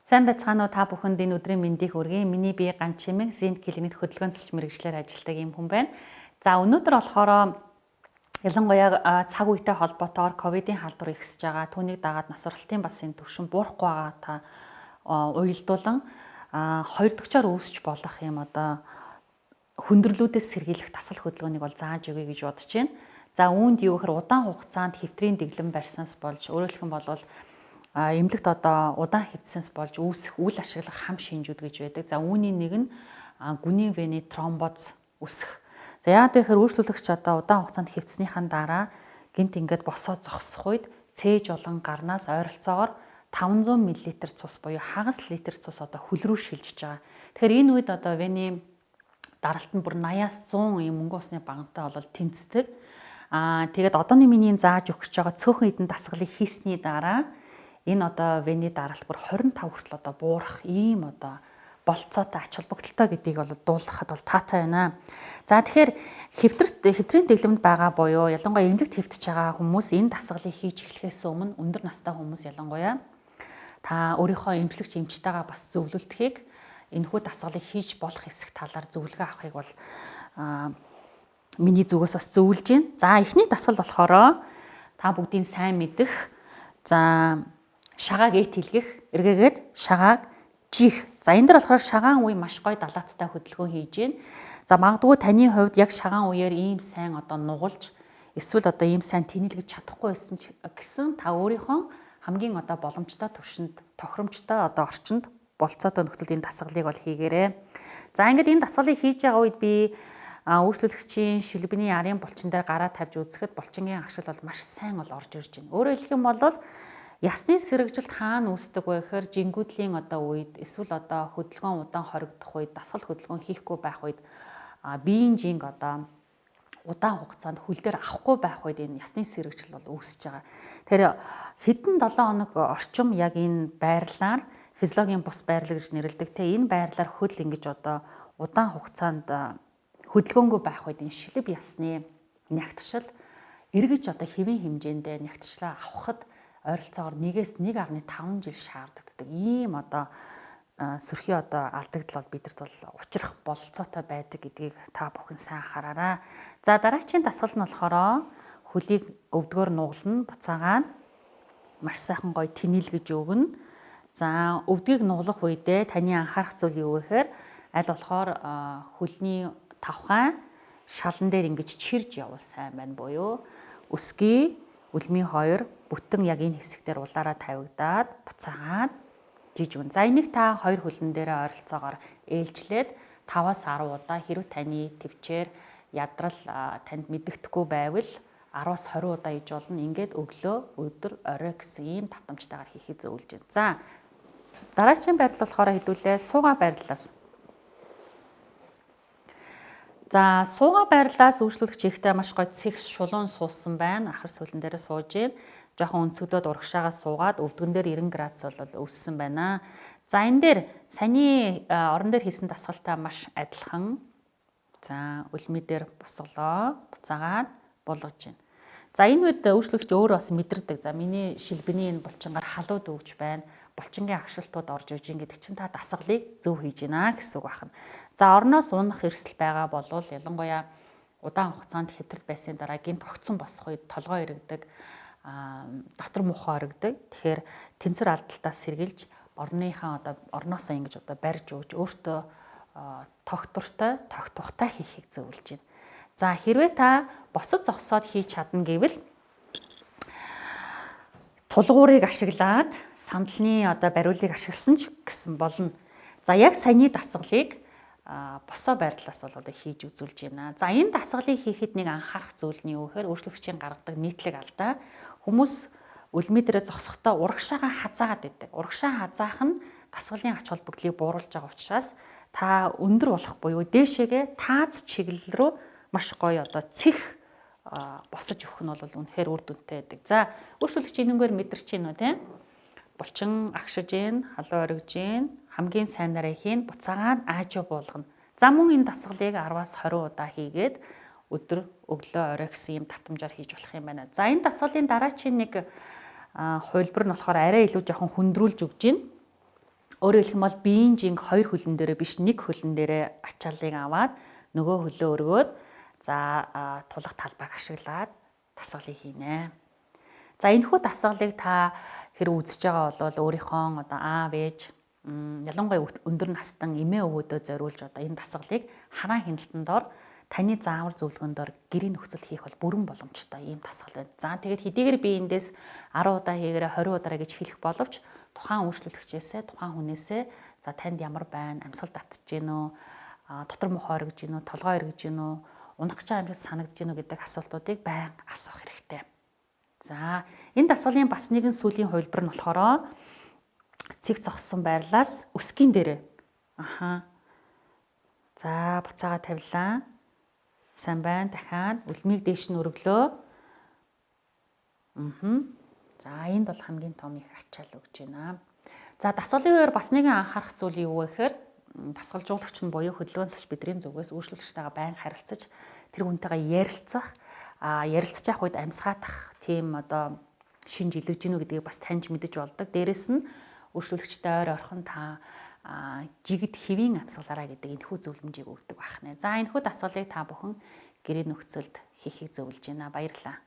Сайн байцгаана уу, та бүхэнд энэ өдрийн мэндийг хүргэе. Миний бие ганц чимэг Зинт клиникт хөдөлгөөн цэцлэл мэрэгчлэр ажилладаг юм хүн байна. За өнөөдөр болохоор ялангуяа цаг үетэй холбоотойгоор ковидын халдвар ихсэж байгаа. Түүнийг дагаад насварлалтын бас энэ төвшин буурахгүй байгаа та уялдуулан хоёр дөгчөөр үүсч болох юм одоо хүндрэлүүдээс сэргийлэх тасал хөдөлгөөнийг бол зааж өгье гэж бодож байна. За үүнд юу гэхээр удаан хугацаанд хэвтрийн дэглэм барьсанаас болж өөрөөр хэлбэл эмнэлэгт одоо удаан хэвтсэнс болж үүсэх үл ашиглах хам шинжүүд гэж байдаг. За үүний нэг нь гүний вены тромбоз үүсэх. За яагаад гэхээр үйлчлүүлэгч одоо удаан хугацаанд хэвтснийхаа дараа гинт ингээд босоо зогсох үед цээж болон гарнаас ойролцоогоор 500 мл цус буюу хагас литр цус одоо хөл рүү шилжиж байгаа. Тэгэхээр энэ үед одоо вены даралт нь бүр 80-аас 100 юм мөнгө усны багантай бол тэнцдэг. Тэгээд одооны миний зааж өгч байгаа цөөхөн хідэн дасгалыг хийсний дараа энэ одоо вены даралт бүр 25 хүртэл одоо буурах ийм одоо болцоотой ач холбогдолтой гэдгийг бол дуулгахад бол таатай байна. За тэгэхээр хэвтрийн дэглэмд байгаа буюу ялангуяа эмнэлэгт хэвтэж байгаа хүмүүс энэ дасгалыг хийж эхлэхээс өмнө өндөр настай хүмүүс ялангуяа та өөрийнхөө эмчлэгч эмчтэйгээ бас зөвлөлтхийг энэхүү дасгалыг хийж болох хэсэг талаар зөвлөгөө авахыг бол миний зүгээс бас зөвлөж байна. За эхний дасгал болохоор та бүгдийн сайн мэдэх шагааг ээт эргээгээд шагааг жих. За энэ дэр болохоор шагаан үе маш гоё далааттай хөдөлгөөн хийж байна. За магадгүй таны хувьд яг шагаан үеэр ийм сайн одоо нугалж эсвэл одоо ийм сайн тэнэлгэж чадахгүй байсан ч гэсэн та өөрийнхөө хамгийн одоо боломжтой төвшөнд тохиромжтой одоо орчинд болцоотой нөхцөлд энэ дасгалыг бол хийгээрэй. За ингээд энэ дасгалыг хийж байгаа үед би үйлчлүүлэгчийн шилбэний арын булчин дээр гараа тавьж үзэхэд булчингийн агшил бол маш сайн бол орж ирж байна. Өөрөөр хэлэх юм бол ясны сэргэжилт хаана үүсдэг вэ гэхээр жингүүдлийн одоо үед эсвэл одоо хөдөлгөөн удаан хоригдох үед дасгал хөдөлгөөн хийхгүй байх үед биеийн жинг одоо удаан хугацаанд хөл дээр авахгүй байх үед энэ ясны сэргэжил бол үүсэж байгаа. Тэгэхээр хэдэн 7 хоног орчим яг энэ байрлалаар физиологийн бус байрлал гэж нэрлэдэг. Тэ энэ байрлалаар хөл ингэж одоо удаан хугацаанд хөдөлгөөнгүй байх үед энэ шилб ясны нягтшил эргэж одоо хэвийн хэмжээндээ нягтшлаа авахд ойролцоогоор 1-ээс 1.5 жил шаарддаг. Ийм одоо сөрхий одоо алдагдал бол бидэрт бол учрах болцоотой байдаг гэдгийг та бүхэн сайн анхаараарай. За дараагийн дасгал нь болохоор хөлийг өвдгөөр нугална, буцаагаад маш сайхан гоё тэнэлгэж өгнө. За өвдгийг нугалах үедээ таны анхаарах зүйл юу гэхээр аль болохоор хөлний тавхай шалан дээр ингэж чирж явал сайн байна буюу өсгий үлмийн хоёр бүтэн яг энэ хэсэгтэр улаараа тавигдаад буцаагаад жиж өгнө. За энийг та хоёр хөлн дээрээ ойролцоогоор ээлжлээд 5-аас 10 удаа хэрвээ таны төвчээр ядрал танд мэдэгдэхгүй байвал 10-аас 20 удаа иж болно. Ингээд өглөө, өдөр, орой гэсэн ийм татамжтайгаар хийхийг зөвлөж байна. За дараагийн байдал болохоор хэдүүлээ суугаа байрлалаас. За суугаа байрлалаас үйлчлүүлэгч ихтэй маш гоё цэгс шулуун суусан байна. Ахар сүлэн дээрээ сууж байна. Жохон өнцөгдөөд урагшаагаа суугаад өвдгөн дээр 90 градус бол өссөн байна. За энэ дээр саяны орон дээр хийсэн дасгалтай маш адилхан. За үлми дээр босголоо, буцаагаад булгаж байна. За энэ үед үйлчлүүлэгч өөр бас мэдэрдэг. За миний шилбэний энэ булчингаар халууд өвж байна. Булчингийн агшилтууд орж иж гэдэг чинь та дасгалыг зөв хийж байна гэсэн үг байна. За орноос унах эрсдэл байгаа бол ялангуяа удаан хугацаанд хэвтэрд байсан дараа гинт огцон босох үед толгой иргэдэг, дотор мухаа оргидог. Тэгэхээр тэнцвэр алдалтаас сэргийлж орноосоо ингэж одоо барьж өгж өөртөө тогтвортой, тогтухтай хийхийг зөвлөж байна. За хэрвээ та босод зогсоод хийж чадна гэвэл тулгуурыг ашиглаад сандалны одоо бариулыг ашигласан ч гэсэн болно. За яг саяны дасгалыг босоо байрлалаас бол одоо хийж үзүүлж байна. За энэ дасгалыг хийхэд нэг анхаарах зүйл нь юу гэхээр үйлчлэгчийн гаргадаг нийтлэг алдаа. Хүмүүс үлми дээр зогсохдоо урагшаагаа хазаагаад байдаг. Урагшаа хазаах нь дасгалын ач холбогдлыг бууруулж байгаа учраас та өндөр болох буюу дээшээгээ тааз чиглэл рүү маш гоё одоо цэх босож өгөх нь бол үнэхээр үр дүнтэй байдаг. За үйлчлүүлэгч энэнгээр мэдэрч байна уу те? Булчин агшиж гин, халуун оргиж гин, хамгийн сайнараа хийн, буцаагаад аажуу буулгана. За мөн энэ дасгалыг 10-аас 20 удаа хийгээд өдөр, өглөө, орой гэсэн юм татамжаар хийж болох юм байна. За энэ дасгалын дараагийн нэг хувилбар нь болохоор арай илүү жоохон хөндрүүлж өгж гин. Өөрөөр хэлэх юм бол биеийн жинг хоёр хөлн дээрээ биш нэг хөлн дээрээ ачааллыг аваад нөгөө хөлөө өргөөд за тулах талбайг ашиглаад дасгалыг хийнэ. За энэхүү дасгалыг та хэрэг үзэж байгаа бол өөрийнхөө одоо аав ээж ялангуяа өндөр настан эмээ өвгөдөө зориулж одоо энэ дасгалыг хараан хяналтанд дор таны заавар зөвлөгөөнөөр гэрийн нөхцөл хийх бол бүрэн боломжтой ийм дасгал байна. За тэгээд хэдийгээр би эндээс 10 удаа хийгээрээ 20 удаа гэж хэлэх боловч тухайн үйлчлүүлэгчээсээ тухайн хүнээсээ за танд ямар байна, амьсгал давтж гин үү, дотор мөх оргиж гин үү, толгой эргэж гин үү, унах гэж амжилт санагдж гин үү гэдэг асуултуудыг байнга асуух хэрэгтэй. За энэ дасгалын бас нэгэн сүүлийн хувилбар нь болохоор цэг зогссон байрлалаас өсгийн дээрээ. За буцаага тавилаа. Сайн байна. Дахиад үлмийг дээш нь өргөлөө. За энд бол хамгийн том их ачаал өгч байна. За дасгалын үеэр бас нэгэн анхаарах зүйл юу вэ гэхээр дасгалжуулагч нь буюу хөдөлгөөнсөлч бидний зүгээс үйлчлүүлэгчтэйгээ байнга харилцаж тэр хүнтэйгээ ярилцах, ярилцж явах үед амьсгаатах тийм одоо шинж илэрж гинүү гэдгийг бас таньж мэдэж болдог. Дээрэс нь үйлчлүүлэгчтэй ойр орхон та жигд хэвийн амьсгалаараа гэдэг энэхүү зөвлөмжийг өгдөг байна. За энэхүү дасгалыг та бүхэн гэрээ нөхцөлд хийхийг зөвлөж байна. Баярлалаа.